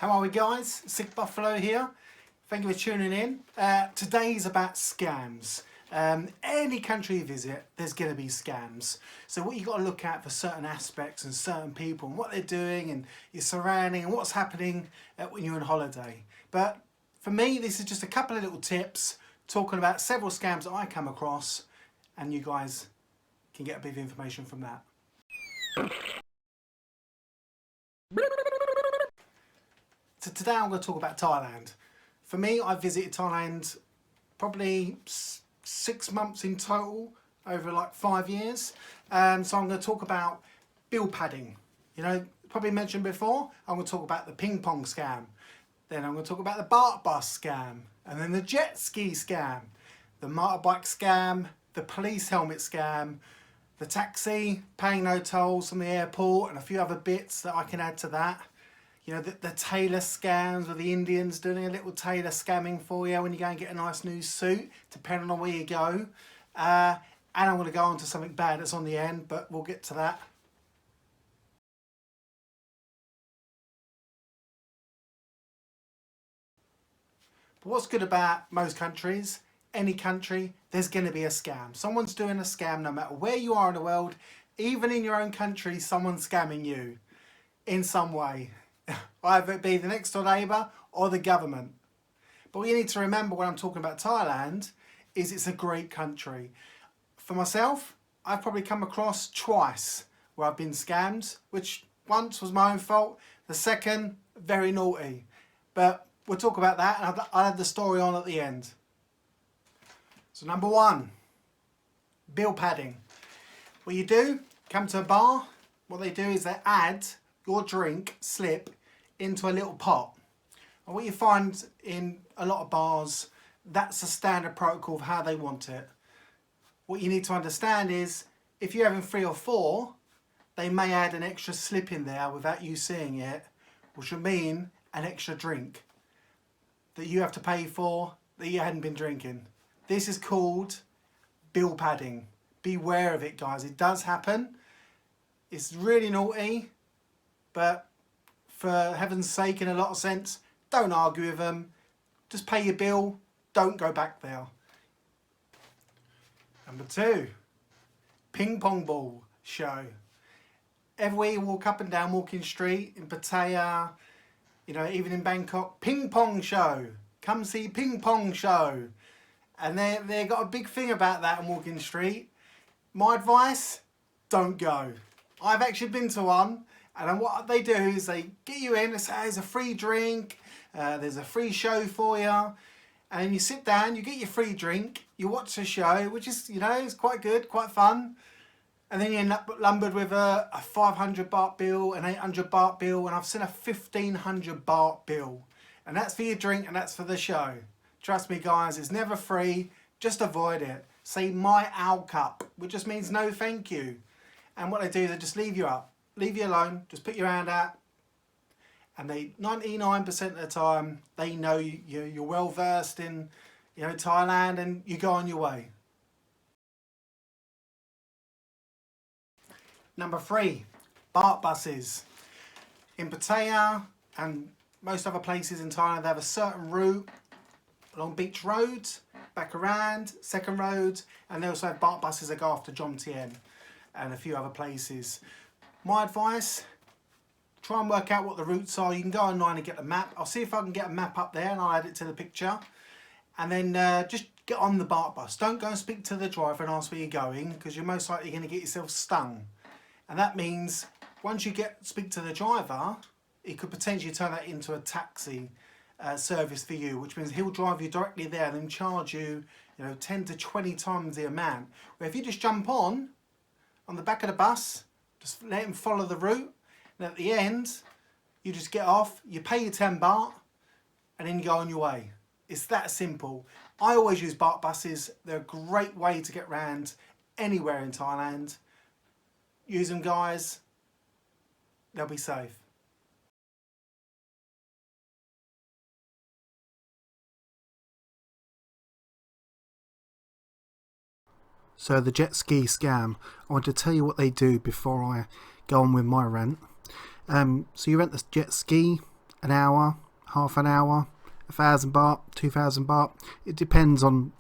How are we, guys? Sick Buffalo here. Thank you for tuning in. Today's about scams. Any country you visit, there's going to be scams. So what you got to look at for certain aspects and certain people and what they're doing and your surrounding and what's happening when you're on holiday. But for me, this is just a couple of little tips talking about several scams that I come across, and you guys can get a bit of information from that. So today I'm going to talk about Thailand. For me, I visited Thailand probably 6 months in total over like 5 years. So I'm going to talk about bill padding. You know, probably mentioned before, I'm going to talk about the ping pong scam. Then I'm going to talk about the BART bus scam. And then the Jetski scam. The motorbike scam. The police helmet scam. The taxi, paying no tolls from the airport, and a few other bits that I can add to that. You know, the tailor scams with the Indians doing a little tailor scamming for you when you go and get a nice new suit, depending on where you go. And I'm going to go on to something bad that's on the end, but we'll get to that. But what's good about most countries, any country, there's going to be a scam. Someone's doing a scam no matter where you are in the world. Even in your own country, someone's scamming you in some way. Either it be the next door neighbour or the government. But what you need to remember when I'm talking about Thailand is it's a great country. For myself, I've probably come across twice where I've been scammed, which once was my own fault, the second, very naughty. But we'll talk about that, and I'll add the story on at the end. So number one, bill padding. What you do, come to a bar, what they do is they add your drink slip into a little pot. And what you find in a lot of bars, that's the standard protocol of how they want it. What you need to understand is, if you're having 3 or 4, they may add an extra slip in there without you seeing it, which will mean an extra drink that you have to pay for that you hadn't been drinking. This is called bill padding. Beware of it, guys. It does happen. It's really naughty, but for heaven's sake, in a lot of sense, don't argue with them. Just pay your bill. Don't go back there. Number 2, ping pong ball show. Everywhere you walk up and down Walking Street, in Pattaya, you know, even in Bangkok, ping pong show. Come see ping pong show. And they got a big thing about that in Walking Street. My advice, don't go. I've actually been to one, and what they do is they get you in, they say there's a free drink, there's a free show for you, and you sit down, you get your free drink, you watch the show, which is, you know, it's quite good, quite fun, and then you end up lumbered with a 500 baht bill, an 800 baht bill, and I've seen a 1500 baht bill, and that's for your drink and that's for the show. Trust me, guys, it's never free. Just avoid it. Say my owl cup, which just means no thank you. And what they do is they just leave you up, leave you alone, just put your hand out, and they 99% of the time they know you're well versed in, you know, Thailand, and you go on your way. Number 3, BART buses. In Pattaya and most other places in Thailand, they have a certain route along beach roads, back around, second roads, and they also have BART buses that go off to Jomtien and a few other places. My advice, try and work out what the routes are. You can go online and get a map. I'll see if I can get a map up there and I'll add it to the picture. And then just get on the BART bus. Don't go and speak to the driver and ask where you're going, because you're most likely going to get yourself stung. And that means once you speak to the driver, it could potentially turn that into a taxi service for you, which means he'll drive you directly there and then charge you, 10 to 20 times the amount. Where if you just jump on the back of the bus, just let him follow the route, and at the end, you just get off, you pay your 10 baht, and then you go on your way. It's that simple. I always use BART buses. They're a great way to get around anywhere in Thailand. Use them, guys. They'll be safe. So the jet ski scam, I want to tell you what they do before I go on with my rant. So you rent this jet ski, an hour, half an hour, 1,000 baht, 2,000 baht. It depends on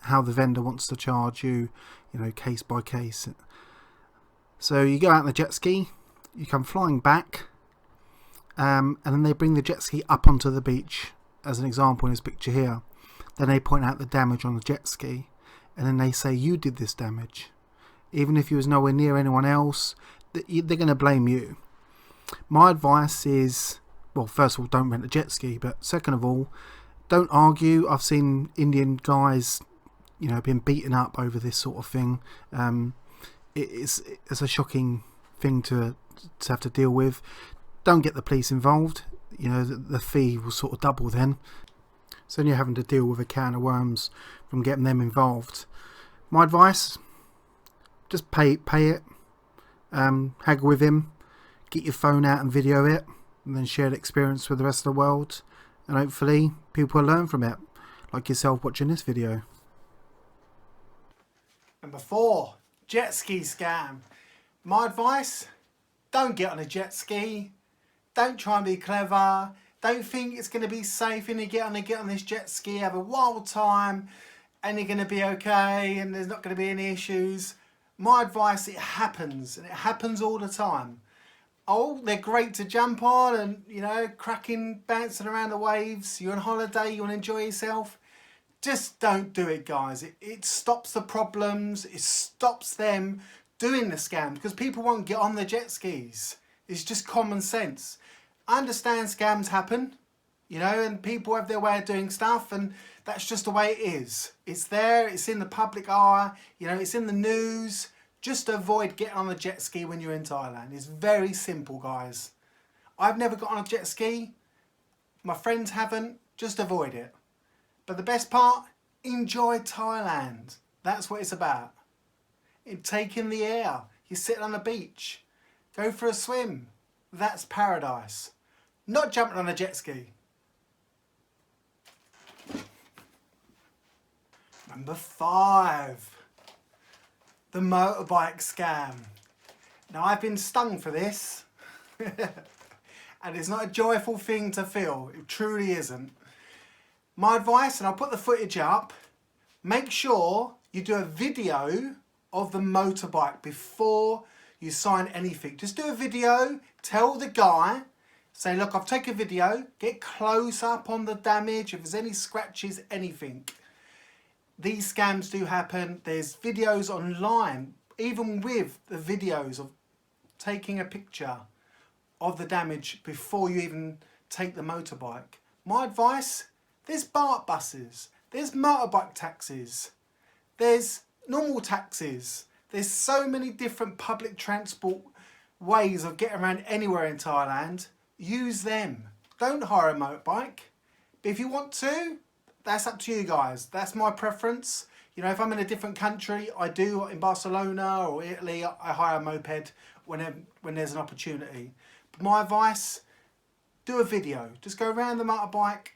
how the vendor wants to charge you, you know, case by case. So you go out in the jet ski, you come flying back, and then they bring the jet ski up onto the beach, as an example in this picture here. Then they point out the damage on the jet ski, and then they say you did this damage. Even if you was nowhere near anyone else, they're going to blame you. My advice is, well, first of all, don't rent a jet ski, but second of all, don't argue. I've seen Indian guys, you know, being beaten up over this sort of thing. It's a shocking thing to have to deal with. Don't get the police involved. You know, the fee will sort of double then. So then you're having to deal with a can of worms from getting them involved. My advice, just pay it. Haggle with him. Get your phone out and video it. And then share the experience with the rest of the world. And hopefully people will learn from it. Like yourself watching this video. Number 4, jet ski scam. My advice, don't get on a jet ski. Don't try and be clever. Don't think it's going to be safe and you get on this jet ski, have a wild time and you're going to be okay and there's not going to be any issues. My advice, it happens, and it happens all the time. Oh, they're great to jump on and, you know, cracking, bouncing around the waves. You're on holiday, you want to enjoy yourself. Just don't do it, guys. It stops the problems. It stops them doing the scams because people won't get on the jet skis. It's just common sense. I understand scams happen, you know, and people have their way of doing stuff, and that's just the way it is. It's there, it's in the public eye, you know, it's in the news. Just avoid getting on a jet ski when you're in Thailand. It's very simple, guys. I've never got on a jet ski. My friends haven't. Just avoid it. But the best part, enjoy Thailand. That's what it's about. Take in the air. You sit on the beach. Go for a swim. That's paradise. Not jumping on a jet ski. Number 5. The motorbike scam. Now, I've been stung for this. And it's not a joyful thing to feel. It truly isn't. My advice, and I'll put the footage up, make sure you do a video of the motorbike before you sign anything. Just do a video, tell the guy, say, look, I've taken a video, get close up on the damage, if there's any scratches, anything. These scams do happen. There's videos online, even with the videos of taking a picture of the damage before you even take the motorbike. My advice, there's BART buses, there's motorbike taxis, there's normal taxis. There's so many different public transport ways of getting around anywhere in Thailand. Use them. Don't hire a motorbike. But if you want to, that's up to you guys. That's my preference. You know, if I'm in a different country, I do in Barcelona or Italy, I hire a moped when there's an opportunity. But my advice, do a video. Just go around the motorbike,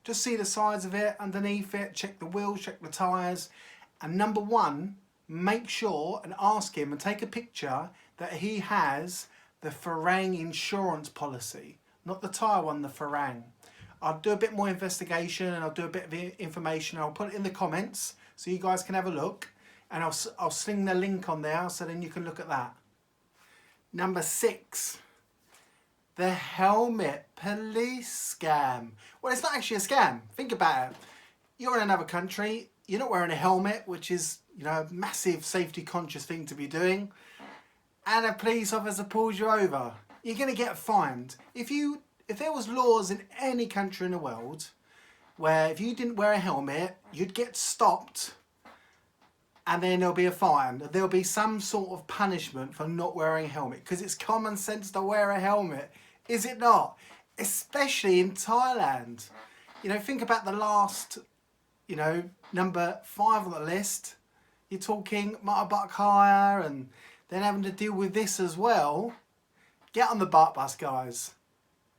just see the sides of it, underneath it, check the wheels, check the tyres. And number 1, make sure and ask him and take a picture that he has the Farang insurance policy. Not the Thai one, the Farang. I'll do a bit more investigation and I'll do a bit of information. I'll put it in the comments so you guys can have a look. And I'll sling the link on there so then you can look at that. Number 6. The helmet police scam. Well, it's not actually a scam. Think about it. You're in another country. You're not wearing a helmet, which is, you know, a massive safety conscious thing to be doing. And a police officer pulls you over. You're going to get fined. If there was laws in any country in the world where if you didn't wear a helmet, you'd get stopped and then there'll be a fine. There'll be some sort of punishment for not wearing a helmet because it's common sense to wear a helmet. Is it not? Especially in Thailand. You know, think about the last, you know, number 5 on the list. You're talking motorbike hire and then having to deal with this as well. Get on the BART bus, guys.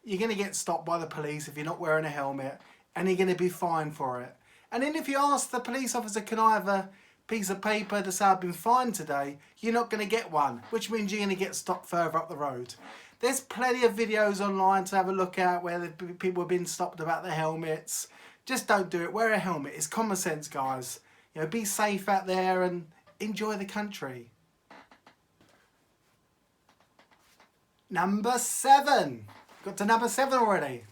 You're going to get stopped by the police if you're not wearing a helmet and you're going to be fined for it. And then if you ask the police officer, can I have a piece of paper to say I've been fined today, you're not going to get one, which means you're going to get stopped further up the road. There's plenty of videos online to have a look at where people have been stopped about their helmets. Just don't do it. Wear a helmet. It's common sense, guys. You know, be safe out there and enjoy the country. Number 7. Got to number 7 already.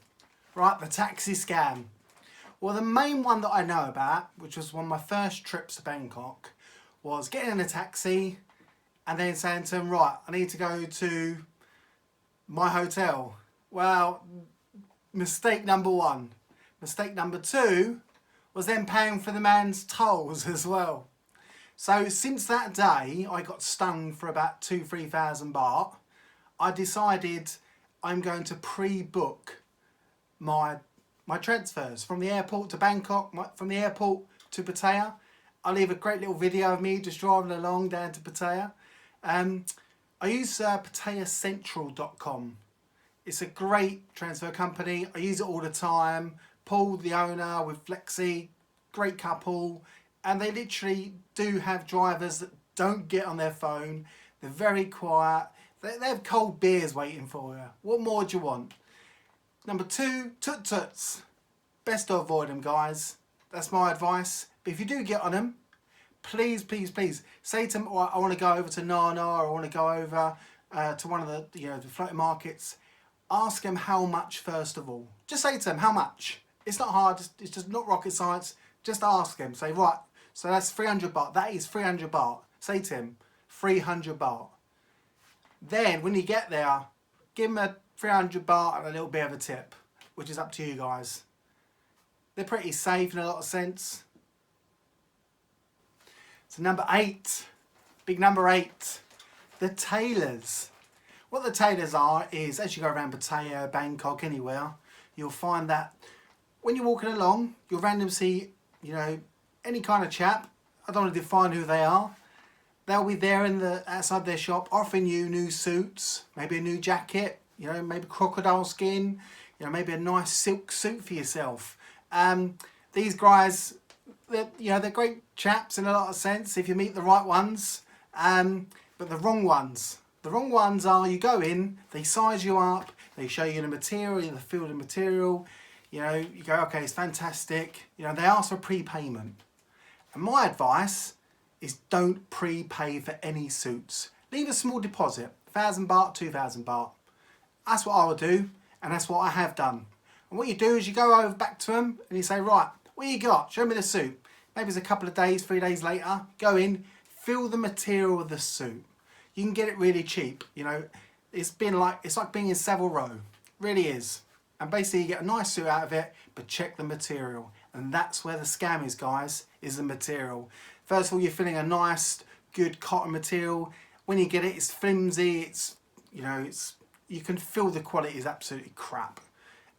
Right, the taxi scam. Well, the main one that I know about, which was one of my first trips to Bangkok, was getting in a taxi and then saying to them, right, I need to go to my hotel. Well, mistake number 1. Mistake number 2 was then paying for the man's tolls as well. So since that day, I got stung for about 2,000-3,000 baht. I decided I'm going to pre-book my transfers from the airport to Bangkok, from the airport to Pattaya. I'll leave a great little video of me just driving along down to Pattaya. I use PattayaCentral.com. It's a great transfer company. I use it all the time. Paul, the owner, with Flexi, great couple. And they literally do have drivers that don't get on their phone. They're very quiet. They have cold beers waiting for you. What more do you want? Number 2, tut-tuts. Best to avoid them, guys. That's my advice. But if you do get on them, please, please, please say to them, oh, I want to go over to Nana, or I want to go over to one of the the floating markets. Ask them how much first of all. Just say to them how much. It's not hard. It's just not rocket science. Just ask them. Say, right, so that's 300 baht. That is 300 baht. Say to him, 300 baht. Then when you get there, give them a 300 baht and a little bit of a tip, which is up to you guys. They're pretty safe in a lot of sense. So number 8, big number 8, the tailors. What the tailors are is, as you go around Pattaya, Bangkok, anywhere, you'll find that when you're walking along, you'll randomly see, any kind of chap. I don't want to define who they are. They'll be there outside their shop, offering you new suits, maybe a new jacket, maybe crocodile skin, maybe a nice silk suit for yourself. These guys, they're great chaps in a lot of sense if you meet the right ones, but the wrong ones. The wrong ones are, you go in, they size you up, they show you the material, the feel of the material, you go, okay, it's fantastic. They ask for prepayment. And my advice is don't prepay for any suits. Leave a small deposit, 1,000 baht, 2,000 baht. That's what I would do, and that's what I have done. And what you do is you go over back to them and you say, right, what you got? Show me the suit. Maybe it's a couple of days, 3 days later. Go in, feel the material of the suit. You can get it really cheap. It's like being in Savile Row. It really is. And basically you get a nice suit out of it, but check the material. And that's where the scam is, guys, is the material. First of all, you're feeling a nice, good cotton material. When you get it, it's flimsy. You can feel the quality is absolutely crap.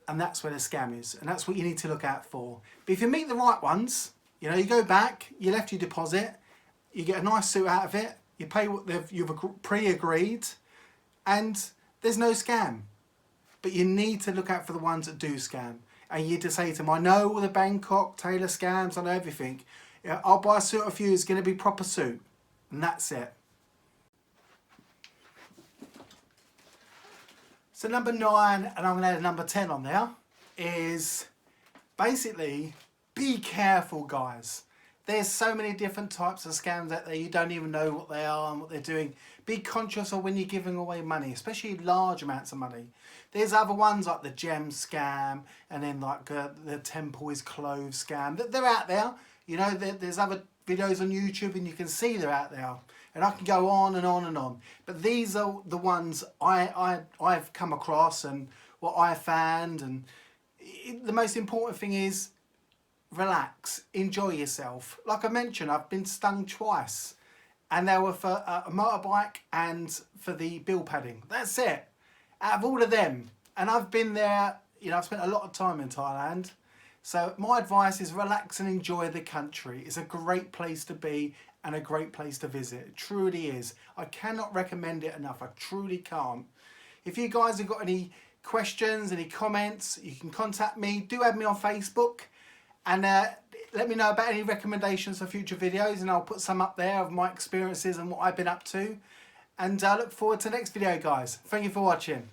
And that's where the scam is. And that's what you need to look out for. But if you meet the right ones, you go back, you left your deposit, you get a nice suit out of it, you pay what you've pre-agreed, and there's no scam. But you need to look out for the ones that do scam. And you need to say to them, I know all the Bangkok Tailor scams, I know everything. I'll buy a suit off you, it's going to be proper suit. And that's it. So number 9, and I'm going to add a number 10 on there, is basically be careful, guys. There's so many different types of scams out there, you don't even know what they are and what they're doing. Be conscious of when you're giving away money, especially large amounts of money. There's other ones like the gem scam, and then like the temple is clothes scam. They're out there. There's other videos on YouTube and you can see they're out there. And I can go on and on and on. But these are the ones I've come across and what I found. And the most important thing is relax, enjoy yourself. Like I mentioned, I've been stung twice. And they were for a motorbike and for the bill padding. That's it. Out of all of them. And I've been there, I've spent a lot of time in Thailand. So my advice is relax and enjoy the country. It's a great place to be and a great place to visit. It truly is. I cannot recommend it enough. I truly can't. If you guys have got any questions, any comments, you can contact me. Do add me on Facebook. And let me know about any recommendations for future videos, and I'll put some up there of my experiences and what I've been up to. And I look forward to the next video, guys. Thank you for watching.